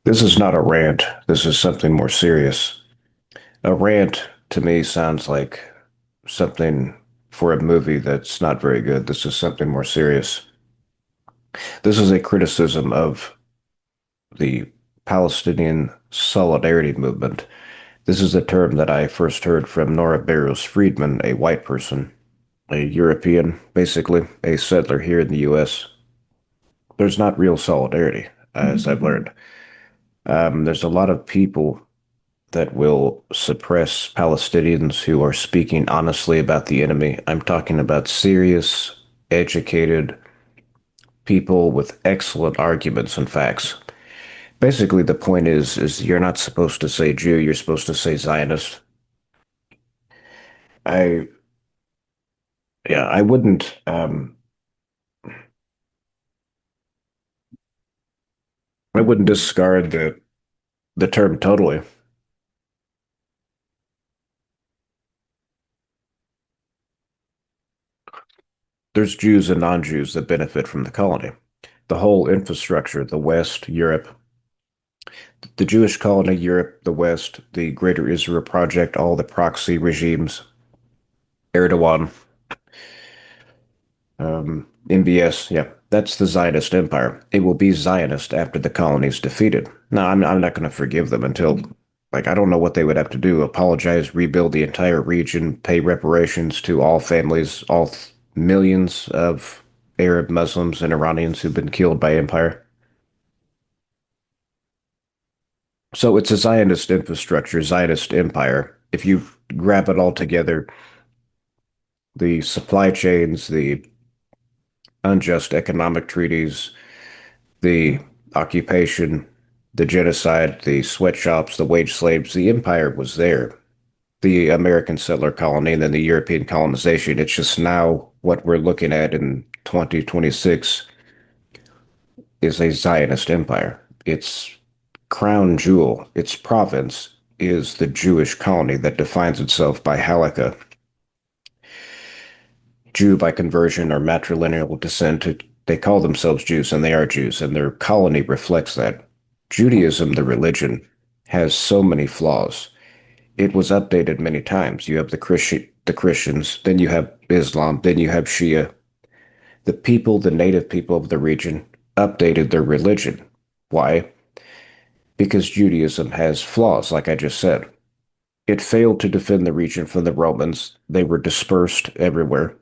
This is not a rant. This is something more serious. A rant to me sounds like something for a movie that's not very good. This is something more serious. This is a criticism of the Palestinian Solidarity Movement. This is a term that I first heard from Nora Barrows Friedman, a white person, a European, basically, a settler here in the US. There's not real solidarity, as I've learned. There's a lot of people that will suppress Palestinians who are speaking honestly about the enemy. I'm talking about serious, educated people with excellent arguments and facts. Basically, the point is you're not supposed to say Jew, you're supposed to say Zionist. I yeah, I wouldn't discard the term totally. There's Jews and non-Jews that benefit from the colony. The whole infrastructure, the West, Europe, the Jewish colony, Europe, the West, the Greater Israel Project, all the proxy regimes, Erdogan, MBS, yeah, that's the Zionist empire. It will be Zionist after the colony is defeated. No, I'm not going to forgive them until, like, I don't know what they would have to do. Apologize, rebuild the entire region, pay reparations to all families, all millions of Arab Muslims and Iranians who've been killed by empire. So it's a Zionist infrastructure, Zionist empire. If you grab it all together, the supply chains, the unjust economic treaties, the occupation, the genocide, the sweatshops, the wage slaves, the empire was there. The American settler colony and then the European colonization. It's just now what we're looking at in 2026 is a Zionist empire. Its crown jewel, its province, is the Jewish colony that defines itself by halakha, Jew by conversion or matrilineal descent. They call themselves Jews and they are Jews, and their colony reflects that. Judaism, the religion, has so many flaws. It was updated many times. You have the Christians, then you have Islam, then you have Shia. The people, the native people of the region, updated their religion. Why? Because Judaism has flaws, like I just said. It failed to defend the region from the Romans. They were dispersed everywhere.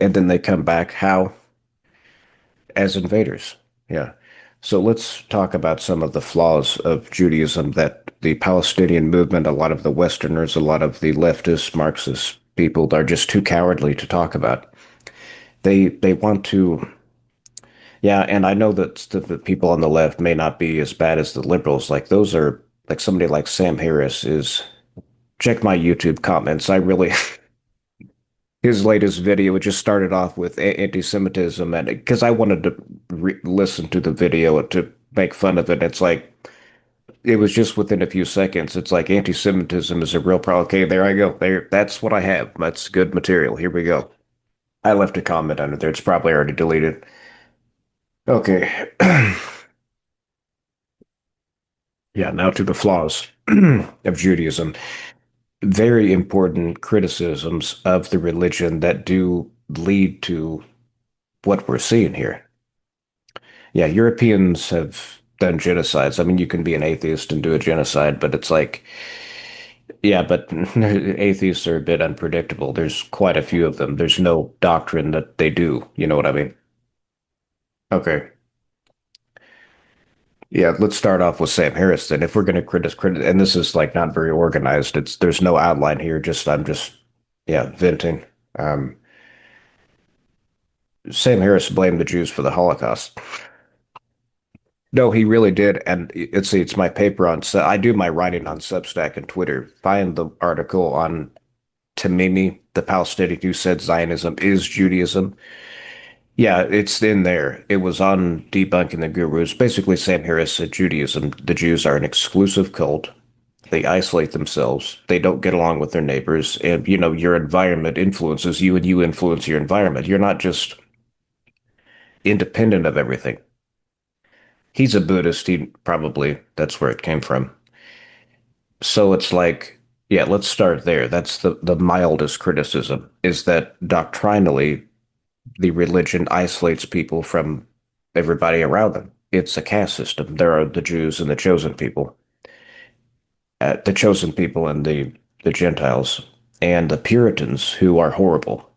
And then they come back. How? As invaders. Yeah. So let's talk about some of the flaws of Judaism that the Palestinian movement, a lot of the Westerners, a lot of the leftist Marxist people are just too cowardly to talk about. They want to, yeah, and I know that the people on the left may not be as bad as the liberals. Like those are like somebody like Sam Harris is. Check my YouTube comments. I really his latest video, it just started off with anti-Semitism, and because I wanted to listen to the video to make fun of it, it's like it was just within a few seconds. It's like anti-Semitism is a real problem. Okay, there I go. There, that's what I have. That's good material. Here we go. I left a comment under there. It's probably already deleted. Okay. Yeah, now to the flaws of Judaism. Very important criticisms of the religion that do lead to what we're seeing here. Yeah, Europeans have done genocides. I mean, you can be an atheist and do a genocide, but it's like, yeah, but atheists are a bit unpredictable. There's quite a few of them. There's no doctrine that they do. You know what I mean? Okay. Yeah, let's start off with Sam Harris then. If we're going to and this is like not very organized. There's no outline here. I'm just, yeah, venting. Um, Sam Harris blamed the Jews for the Holocaust. No, he really did. And it's my paper on, I do my writing on Substack and Twitter. Find the article on Tamimi, the Palestinian who said Zionism is Judaism. Yeah, it's in there. It was on Debunking the Gurus. Basically, Sam Harris said Judaism, the Jews are an exclusive cult. They isolate themselves. They don't get along with their neighbors. And, your environment influences you and you influence your environment. You're not just independent of everything. He's a Buddhist. He probably that's where it came from. So it's like, yeah, let's start there. That's the mildest criticism is that doctrinally the religion isolates people from everybody around them. It's a caste system. There are the Jews and the chosen people and the Gentiles, and the Puritans who are horrible.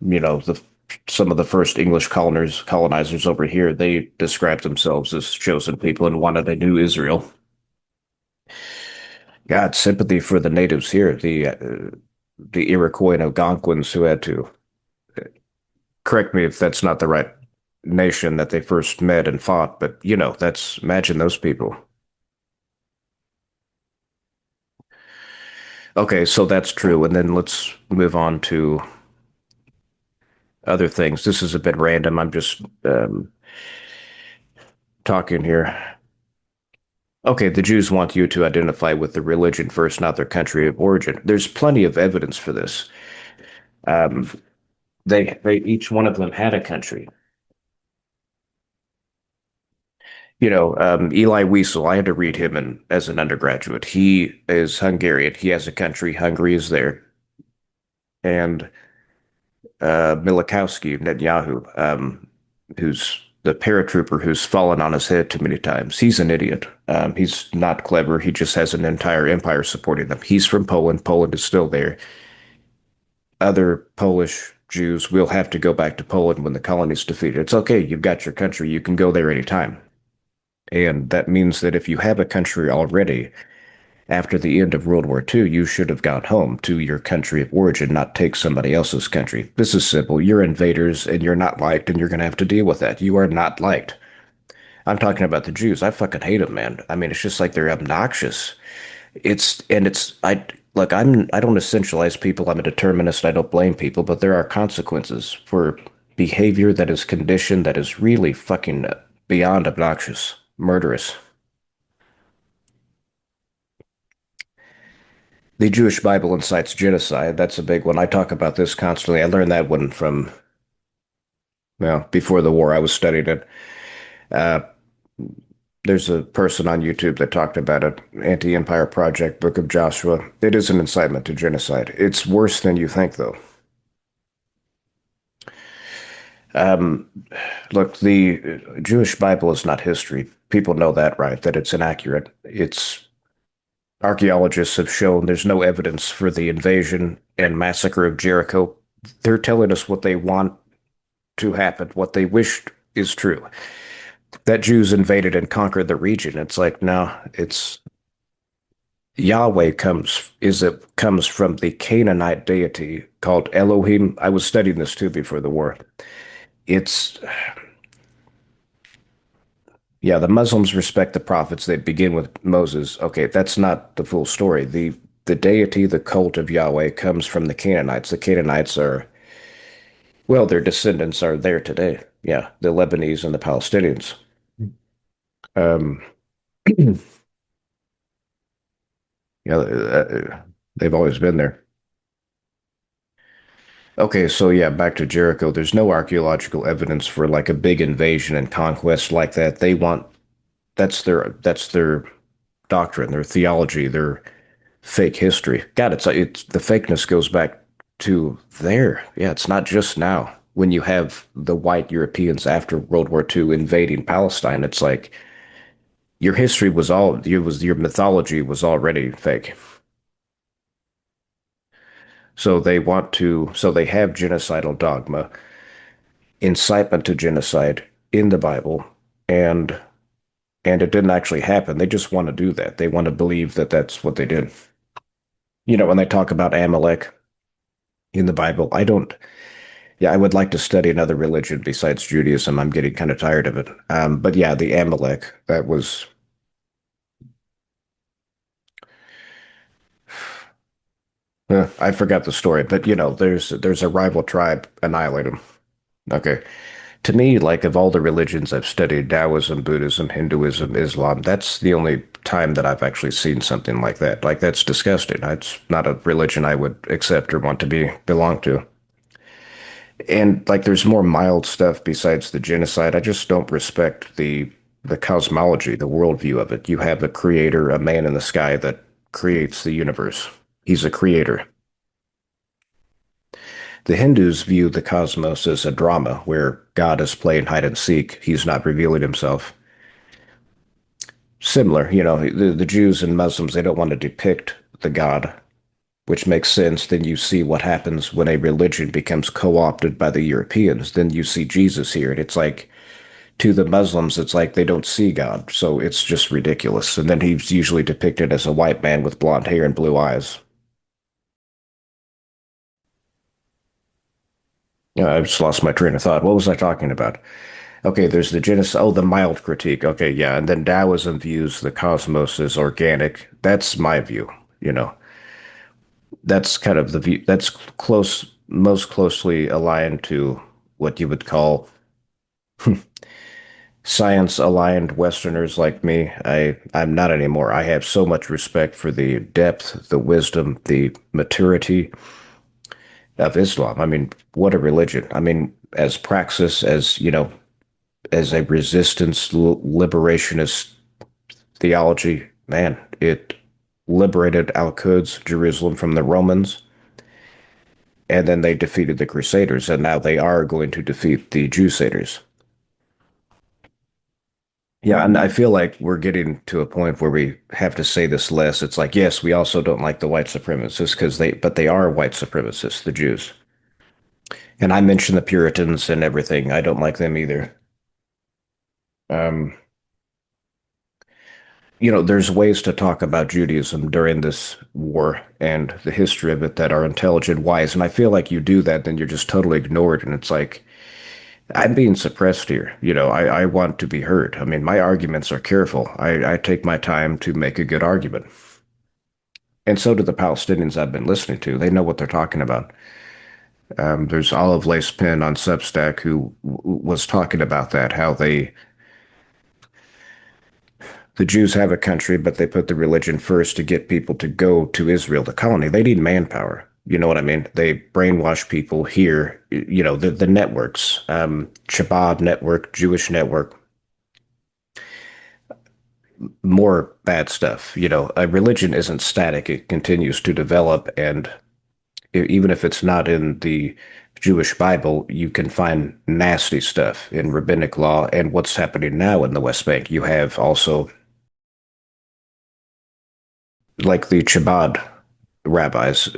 Some of the first English colonizers over here, they described themselves as chosen people and wanted a new Israel. God, sympathy for the natives here, the Iroquois and Algonquins who had to correct me if that's not the right nation that they first met and fought, but that's imagine those people. Okay, so that's true, and then let's move on to other things. This is a bit random. I'm just talking here. Okay, the Jews want you to identify with the religion first, not their country of origin. There's plenty of evidence for this. Um, they each one of them had a country. Eli Wiesel, I had to read him as an undergraduate. He is Hungarian. He has a country. Hungary is there. And Milikowski, Netanyahu, who's the paratrooper who's fallen on his head too many times. He's an idiot. He's not clever. He just has an entire empire supporting him. He's from Poland. Poland is still there. Other Polish Jews will have to go back to Poland when the colony's defeated. It's okay. You've got your country. You can go there anytime. And that means that if you have a country already, after the end of World War II, you should have gone home to your country of origin, not take somebody else's country. This is simple. You're invaders and you're not liked, and you're going to have to deal with that. You are not liked. I'm talking about the Jews. I fucking hate them, man. I mean, it's just like they're obnoxious. I don't essentialize people. I'm a determinist. I don't blame people, but there are consequences for behavior that is conditioned that is really fucking beyond obnoxious, murderous. The Jewish Bible incites genocide. That's a big one. I talk about this constantly. I learned that one from, well, before the war. I was studying it. Uh, there's a person on YouTube that talked about it. Anti-Empire Project, Book of Joshua. It is an incitement to genocide. It's worse than you think, though. Um, Look, the Jewish Bible is not history. People know that, right? That it's inaccurate. It's archaeologists have shown there's no evidence for the invasion and massacre of Jericho. They're telling us what they want to happen, what they wished is true. That Jews invaded and conquered the region. It's like, no, it's Yahweh comes from the Canaanite deity called Elohim. I was studying this too before the war. It's Yeah, the Muslims respect the prophets. They begin with Moses. Okay, that's not the full story. The deity, the cult of Yahweh comes from the Canaanites. The Canaanites are, well, their descendants are there today. Yeah, the Lebanese and the Palestinians. Um, yeah, they've always been there. Okay, so yeah, back to Jericho. There's no archaeological evidence for like a big invasion and conquest like that. That's their doctrine, their theology, their fake history. God, it's the fakeness goes back to there. Yeah, it's not just now. When you have the white Europeans after World War II invading Palestine, it's like your mythology was already fake. So they have genocidal dogma, incitement to genocide in the Bible, and and it didn't actually happen. They just want to do that. They want to believe that that's what they did. When they talk about Amalek in the Bible, I don't. Yeah, I would like to study another religion besides Judaism. I'm getting kind of tired of it. But yeah, the Amalek, that was, I forgot the story, but there's a rival tribe, annihilate them. Okay. To me, like of all the religions I've studied, Taoism, Buddhism, Hinduism, Islam, that's the only time that I've actually seen something like that. Like that's disgusting. It's not a religion I would accept or want to belong to. And like there's more mild stuff besides the genocide. I just don't respect the the cosmology, the worldview of it. You have a creator, a man in the sky that creates the universe. He's a creator. The Hindus view the cosmos as a drama where God is playing hide and seek. He's not revealing himself. Similar, the Jews and Muslims, they don't want to depict the God, which makes sense. Then you see what happens when a religion becomes co-opted by the Europeans. Then you see Jesus here, and it's like to the Muslims, it's like they don't see God, so it's just ridiculous. And then he's usually depicted as a white man with blonde hair and blue eyes. I just lost my train of thought. What was I talking about? Okay, there's the genocide. Oh, the mild critique. Okay, yeah. And then Taoism views the cosmos as organic. That's my view. You know, that's kind of the view. That's close, most closely aligned to what you would call science aligned Westerners like me. I'm not anymore. I have so much respect for the depth, the wisdom, the maturity of Islam. I mean, what a religion. I mean, as praxis, as a resistance liberationist theology, man, it liberated Al-Quds, Jerusalem from the Romans, and then they defeated the Crusaders, and now they are going to defeat the Crusaders. Yeah, and I feel like we're getting to a point where we have to say this less. It's like, yes, we also don't like the white supremacists but they are white supremacists, the Jews. And I mentioned the Puritans and everything. I don't like them either. Um, there's ways to talk about Judaism during this war and the history of it that are intelligent, wise. And I feel like you do that, then you're just totally ignored. And it's like, I'm being suppressed here. I want to be heard. I mean, my arguments are careful. I take my time to make a good argument. And so do the Palestinians I've been listening to. They know what they're talking about. There's Olive Lace Pen on Substack who was talking about that, how the Jews have a country, but they put the religion first to get people to go to Israel, the colony. They need manpower. You know what I mean? They brainwash people here. The networks, Chabad network, Jewish network, more bad stuff. A religion isn't static. It continues to develop. And even if it's not in the Jewish Bible, you can find nasty stuff in rabbinic law and what's happening now in the West Bank. You have also like the Chabad rabbis.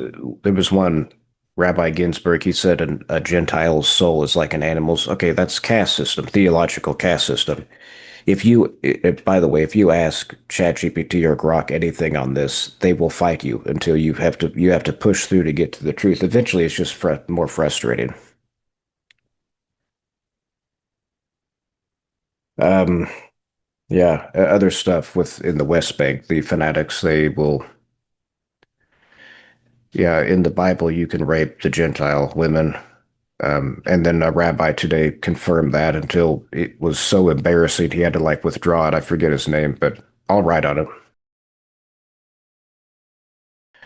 There was one Rabbi Ginsburg. He said a Gentile's soul is like an animal's. Okay, that's caste system, theological caste system. By the way, if you ask ChatGPT or Grok anything on this, they will fight you until you have to push through to get to the truth. Eventually, it's just more frustrating. Um, yeah, other stuff in the West Bank, the fanatics, they will. Yeah, in the Bible, you can rape the Gentile women. And then a rabbi today confirmed that until it was so embarrassing he had to like withdraw it. I forget his name, but I'll write on it.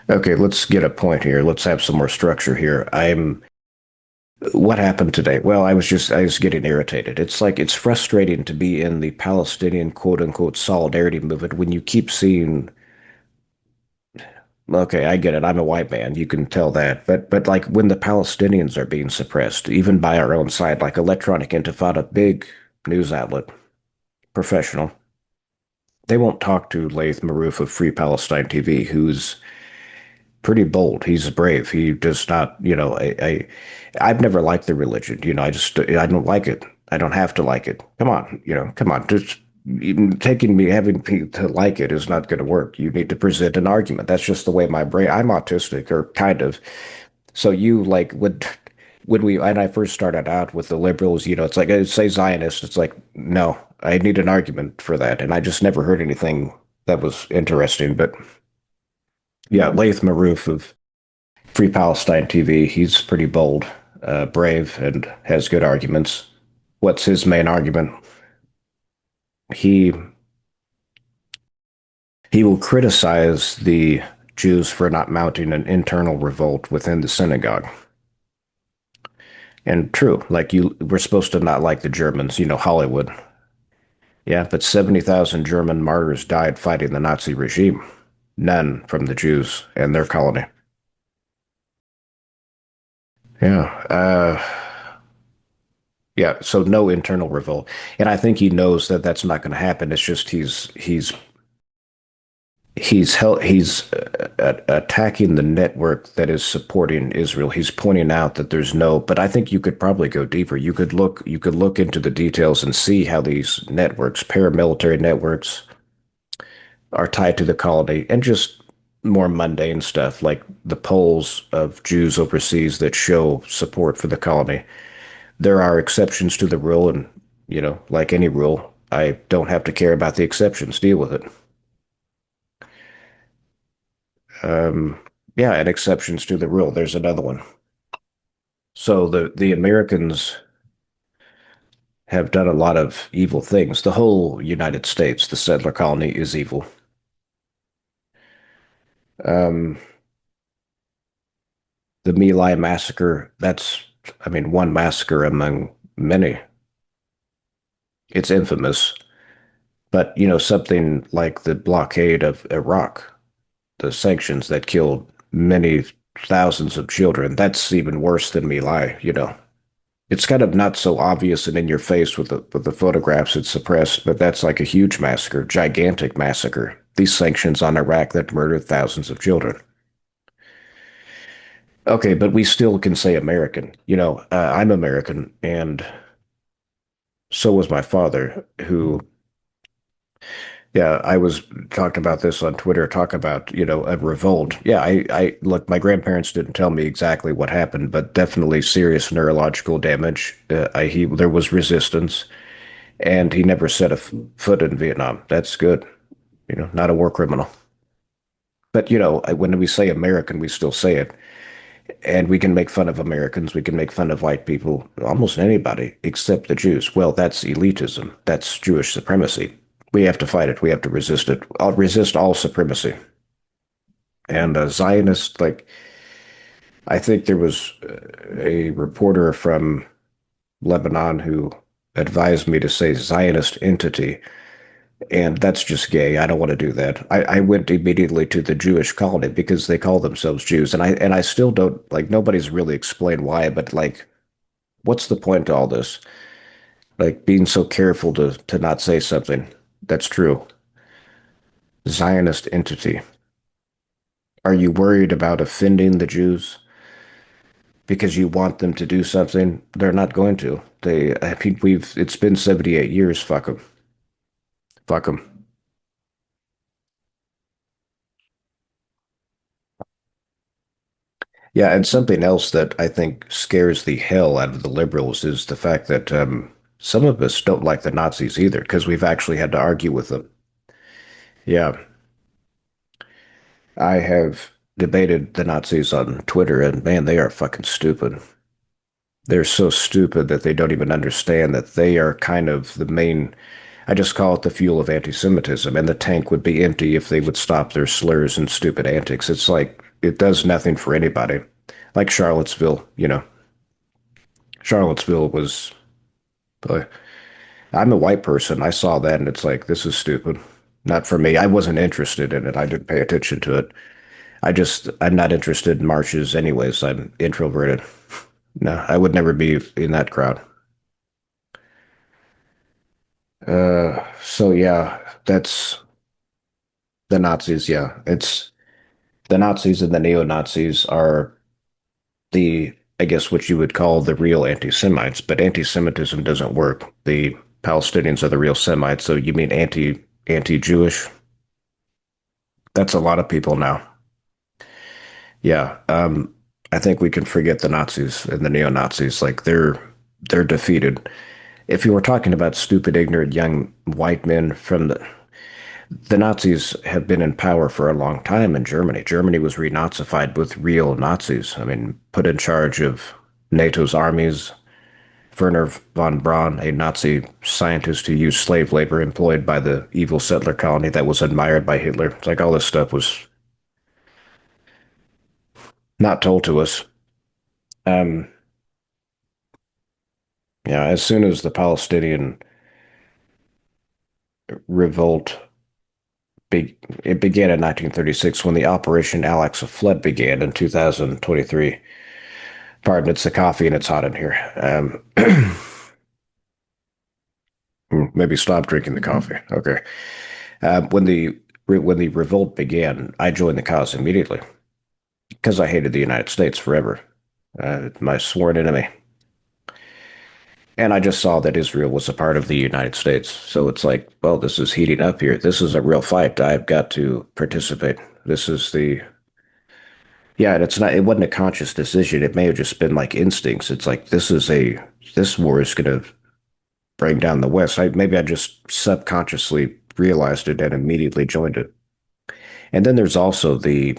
Okay, let's get a point here. Let's have some more structure here. What happened today? Well, I was getting irritated. It's like it's frustrating to be in the Palestinian quote unquote solidarity movement when you keep seeing, okay, I get it. I'm a white man. You can tell that. But like when the Palestinians are being suppressed, even by our own side, like Electronic Intifada, big news outlet, professional, they won't talk to Laith Marouf of Free Palestine TV, who's pretty bold. He's brave. He does not, I've never liked the religion. I don't like it. I don't have to like it. Come on, come on. Just even having me to like it is not going to work. You need to present an argument. That's just the way my brain, I'm autistic or kind of. So you like when I first started out with the liberals, it's like I say Zionist. It's like, no, I need an argument for that. And I just never heard anything that was interesting. But yeah, Laith Marouf of Free Palestine TV, he's pretty bold, brave, and has good arguments. What's his main argument? He he will criticize the Jews for not mounting an internal revolt within the synagogue. And true, like we're supposed to not like the Germans, Hollywood. Yeah, but 70,000 German martyrs died fighting the Nazi regime. None from the Jews and their colony. Yeah. Yeah, so no internal revolt. And I think he knows that that's not going to happen. It's just he's attacking the network that is supporting Israel. He's pointing out that there's no, but I think you could probably go deeper. You could look into the details and see how these networks, paramilitary networks, are tied to the colony and just more mundane stuff like the polls of Jews overseas that show support for the colony. There are exceptions to the rule, and like any rule, I don't have to care about the exceptions. Deal with it. Um, yeah, and exceptions to the rule. There's another one. So the Americans have done a lot of evil things. The whole United States, the settler colony, is evil. Um, the My Lai massacre, that's, I mean, one massacre among many. It's infamous. But, something like the blockade of Iraq, the sanctions that killed many thousands of children, that's even worse than My Lai. It's kind of not so obvious and in your face with the photographs it's suppressed, but that's like a huge massacre, gigantic massacre. These sanctions on Iraq that murdered thousands of children. Okay, but we still can say American. I'm American, and so was my father, who, yeah, I was talking about this on Twitter, talk about, a revolt. Yeah, I look, my grandparents didn't tell me exactly what happened, but definitely serious neurological damage. There was resistance, and he never set a foot in Vietnam. That's good. Not a war criminal. But, when we say American, we still say it. And we can make fun of Americans. We can make fun of white people, almost anybody except the Jews. Well, that's elitism. That's Jewish supremacy. We have to fight it. We have to resist it. I'll resist all supremacy. And Zionist, like, I think there was a reporter from Lebanon who advised me to say Zionist entity. And that's just gay. I don't want to do that. I went immediately to the Jewish colony because they call themselves Jews. And I still don't, like, nobody's really explained why, but like, what's the point to all this? Like being so careful to not say something that's true. Zionist entity. Are you worried about offending the Jews because you want them to do something? They're not going to. I mean, it's been 78 years. Fuck them. Fuck them. Yeah, and something else that I think scares the hell out of the liberals is the fact that some of us don't like the Nazis either because we've actually had to argue with them. Yeah, I have debated the Nazis on Twitter, and man, they are fucking stupid. They're so stupid that they don't even understand that they are kind of the main. I just call it the fuel of anti-Semitism, and the tank would be empty if they would stop their slurs and stupid antics. It's like it does nothing for anybody. Like Charlottesville, Charlottesville was. uh, I'm a white person. I saw that, and it's like this is stupid. Not for me. I wasn't interested in it. I didn't pay attention to it. I'm not interested in marches anyways. I'm introverted. No, I would never be in that crowd. So yeah, that's the Nazis. Yeah, it's the Nazis and the neo-Nazis are I guess, what you would call the real anti-Semites, but anti-Semitism doesn't work. The Palestinians are the real Semites. So you mean anti-Jewish? That's a lot of people now. Yeah, I think we can forget the Nazis and the neo-Nazis. Like they're defeated. If you were talking about stupid, ignorant young white men from the Nazis have been in power for a long time in Germany. Germany was renazified with real Nazis. I mean, put in charge of NATO's armies. Werner von Braun, a Nazi scientist who used slave labor employed by the evil settler colony that was admired by Hitler. It's like all this stuff was not told to us. Um, yeah, as soon as the Palestinian revolt it began in 1936 when the Operation Alexa Flood began in 2023. Pardon, it's the coffee and it's hot in here. Maybe stop drinking the coffee. Okay. When the revolt began, I joined the cause immediately because I hated the United States forever. My sworn enemy. And I just saw that Israel was a part of the United States. So it's like, well, this is heating up here. This is a real fight. I've got to participate. This is the Yeah, and it wasn't a conscious decision. It may have just been like instincts. It's like this war is gonna bring down the West. Maybe I just subconsciously realized it and immediately joined it. And then there's also the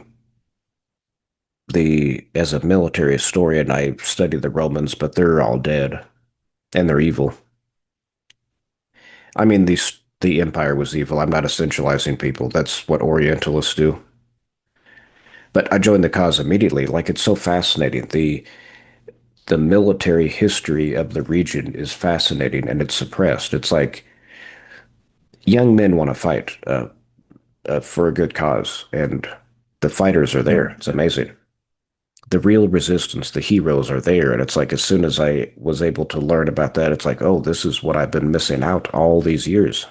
as a military historian, I study the Romans, but they're all dead and they're evil. I mean, the empire was evil. I'm not essentializing people. That's what Orientalists do. But I joined the cause immediately. Like it's so fascinating. The military history of the region is fascinating and it's suppressed. It's like young men want to fight for a good cause, and the fighters are there. It's amazing. The real resistance, the heroes are there. And it's like as soon as I was able to learn about that, it's like, oh, this is what I've been missing out all these years.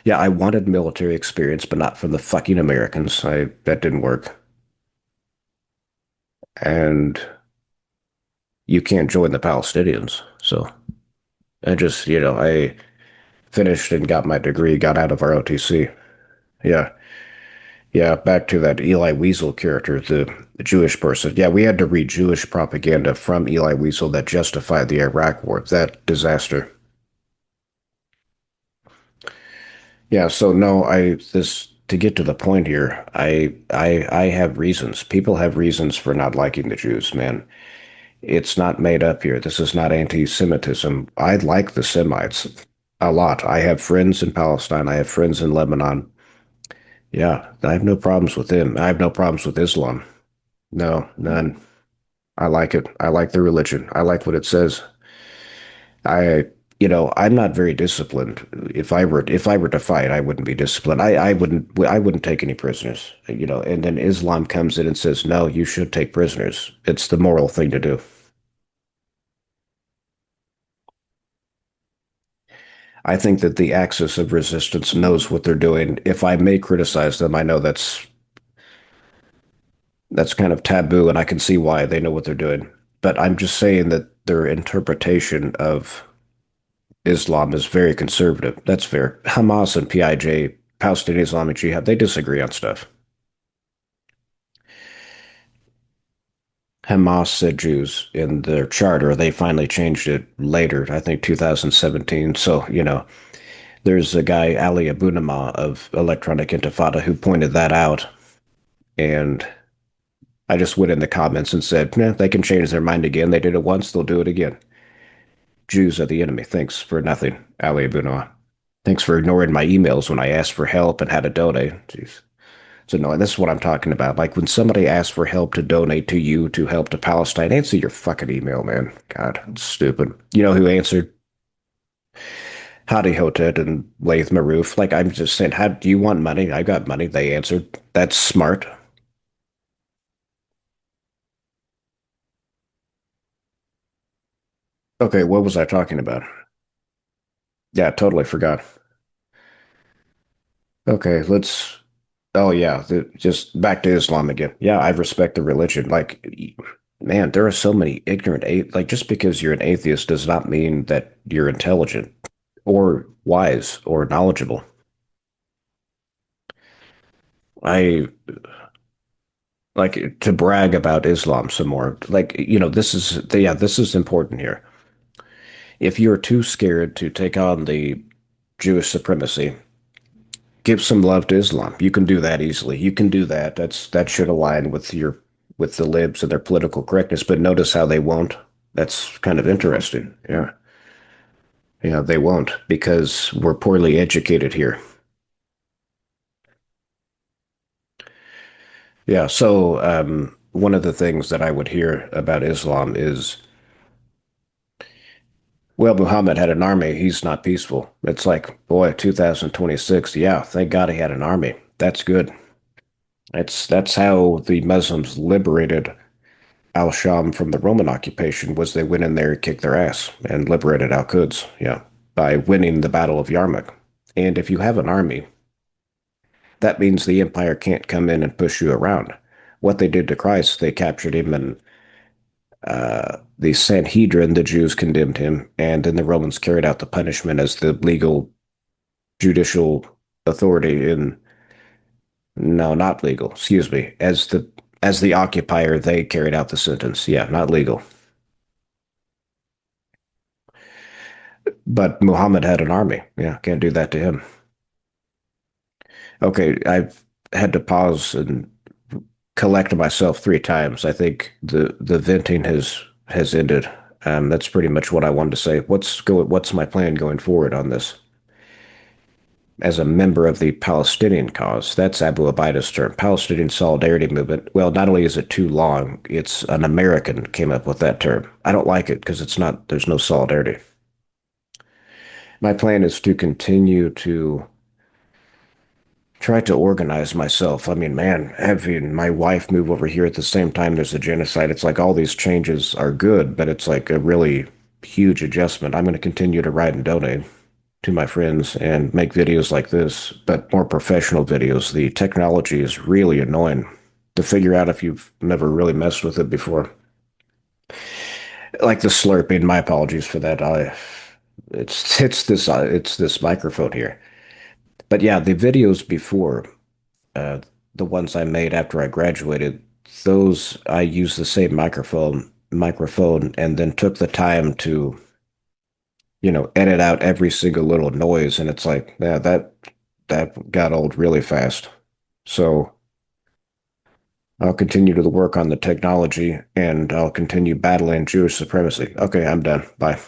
Yeah, I wanted military experience, but not from the fucking Americans. That didn't work. And you can't join the Palestinians. So I finished and got my degree, got out of ROTC. Yeah. Yeah. Back to that Eli Wiesel character, the Jewish person. Yeah. We had to read Jewish propaganda from Eli Wiesel that justified the Iraq war, that disaster. Yeah. So, no, to get to the point here, I have reasons. People have reasons for not liking the Jews, man. It's not made up here. This is not anti-Semitism. I like the Semites a lot. I have friends in Palestine. I have friends in Lebanon. Yeah, I have no problems with them. I have no problems with Islam. No, none. I like it. I like the religion. I like what it says. I'm not very disciplined. If I were to fight, I wouldn't be disciplined. I wouldn't take any prisoners. And then Islam comes in and says, "No, you should take prisoners. It's the moral thing to do." I think that the axis of resistance knows what they're doing. If I may criticize them, I know that's kind of taboo, and I can see why they know what they're doing. But I'm just saying that their interpretation of Islam is very conservative. That's fair. Hamas and PIJ, Palestinian Islamic Jihad, they disagree on stuff. Hamas said Jews in their charter. They finally changed it later, I think 2017. So, there's a guy, Ali Abunimah of Electronic Intifada, who pointed that out. And I just went in the comments and said, nah, they can change their mind again. They did it once, they'll do it again. Jews are the enemy. Thanks for nothing, Ali Abunimah. Thanks for ignoring my emails when I asked for help and how to donate. Jeez. So no, this is what I'm talking about. Like when somebody asks for help to donate to you to help to Palestine, answer your fucking email, man. God, it's stupid. You know who answered? Hadi Hotet and Laith Maroof. Like I'm just saying, how do you want money? I got money. They answered. That's smart. Okay, what was I talking about? Yeah, totally forgot. Okay, let's. Oh yeah, just back to Islam again. Yeah, I respect the religion. Like, man, there are so many ignorant like just because you're an atheist does not mean that you're intelligent or wise or knowledgeable. I like to brag about Islam some more. Like, this is important here. If you're too scared to take on the Jewish supremacy, give some love to Islam. You can do that easily. You can do that. That should align with the libs and their political correctness. But notice how they won't. That's kind of interesting. Yeah, yeah, they won't because we're poorly educated here. Yeah. So one of the things that I would hear about Islam is Well, Muhammad had an army. He's not peaceful. It's like, boy, 2026. Yeah, thank God he had an army. That's good. That's how the Muslims liberated Al-Sham from the Roman occupation was they went in there and kicked their ass and liberated Al-Quds, yeah, by winning the Battle of Yarmouk. And if you have an army, that means the empire can't come in and push you around. What they did to Christ, they captured him and the Sanhedrin, the Jews condemned him, and then the Romans carried out the punishment as the legal judicial authority in no, not legal, excuse me, as the occupier, they carried out the sentence. Yeah, not legal. But Muhammad had an army. Yeah, can't do that to him. Okay, I've had to pause and collect myself 3 times. I think the venting has ended. That's pretty much what I wanted to say. What's my plan going forward on this? As a member of the Palestinian cause, that's Abu Ubaida's term, Palestinian Solidarity Movement. Well, not only is it too long, it's an American came up with that term. I don't like it because it's not. There's no solidarity. My plan is to continue to try to organize myself. I mean, man, having my wife move over here at the same time there's a genocide, it's like all these changes are good, but it's like a really huge adjustment. I'm going to continue to write and donate to my friends and make videos like this, but more professional videos. The technology is really annoying to figure out if you've never really messed with it before. Like the slurping, my apologies for that. It's this microphone here. But yeah, the videos before uh, the ones I made after I graduated, those I used the same microphone and then took the time to, edit out every single little noise. And it's like, yeah, that got old really fast. So I'll continue to work on the technology and I'll continue battling Jewish supremacy. Okay, I'm done. Bye.